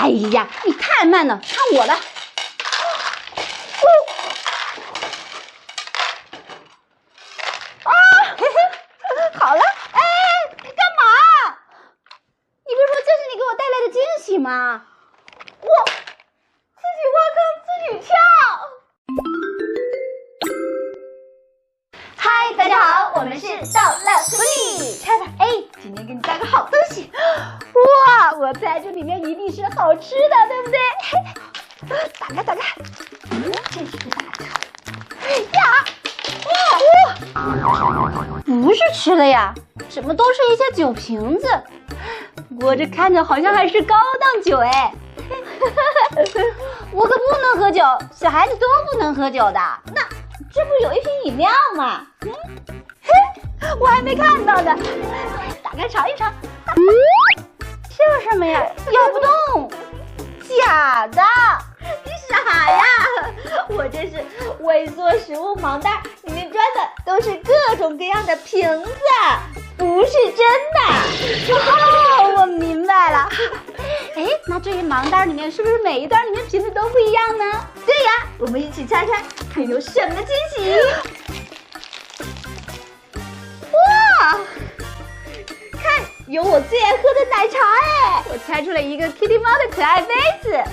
哎呀，你太慢了，看我的。好了，哎，干嘛？你不是说这是你给我带来的惊喜吗？我自己挖坑自己跳。嗨，大家好，我们是逗乐福利。亲爱的，今天给你带个好东西。哇，我猜这里面一定是好吃的，对不对？打开，这是个大的。呀！不是吃的呀，怎么都是一些酒瓶子？我这看着好像还是高档酒哎。我可不能喝酒，小孩子都不能喝酒的。那这不有一瓶饮料吗？我还没看到呢，打开尝一尝。这什么呀？咬不动，假的。你傻呀？我这是微缩食物盲袋，里面装的都是各种各样的瓶子，不是真的。哦，我明白了。那这一盲袋里面是不是每一袋里面瓶子都不一样呢？对呀，我们一起猜猜看有什么惊喜。哇，看有我最爱喝的奶茶哎！我猜出了一个 Kitty 猫的可爱杯子。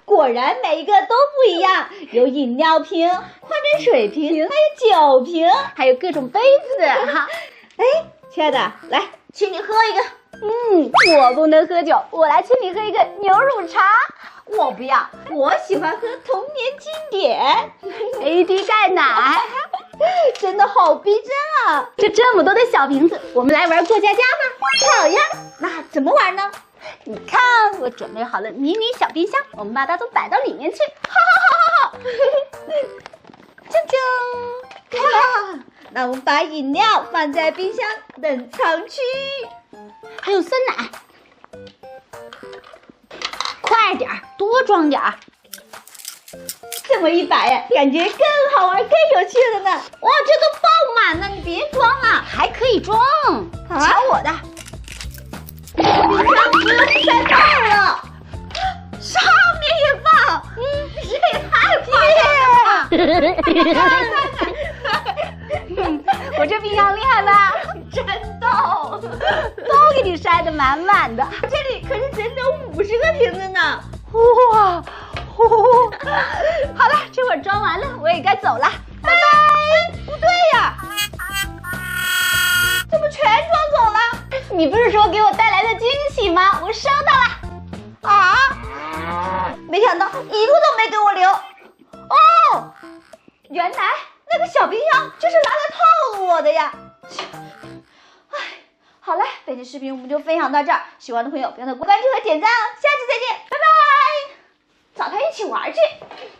果然每一个都不一样，有饮料瓶、矿泉水瓶，还有酒瓶，还有各种杯子哈。亲爱的，来，请你喝一个。我不能喝酒，我来请你喝一个牛乳茶。我不要，我喜欢喝童年经典 AD 钙奶。真的好逼真啊！这么多的小瓶子，我们来玩过家家吧。好呀，那怎么玩呢？你看，我准备好了迷你小冰箱，我们把它都摆到里面去。好。锵锵，看，那我们把饮料放在冰箱冷藏区，还有酸奶，快点儿，多装点儿。这么一摆呀，感觉更好玩、更有趣了呢。哇，这都爆满了，你别装了，还可以装。瞧我的。冰箱只有3袋了，上面也放，这也太夸张了吧！我这冰箱厉害吧？真逗，都给你塞得满满的。这里可是整整50个瓶子呢！哇，好了，这会儿装完了，我也该走了，拜拜。不对呀，怎么全装走了？你不是说给我带来的惊喜吗？我收到了。啊！没想到一个都没给我留。哦，原来那个小冰箱就是拿来套路我的呀。好了，本期视频我们就分享到这儿，喜欢的朋友不要忘了关注和点赞哦。下期再见，拜拜。找他一起玩去。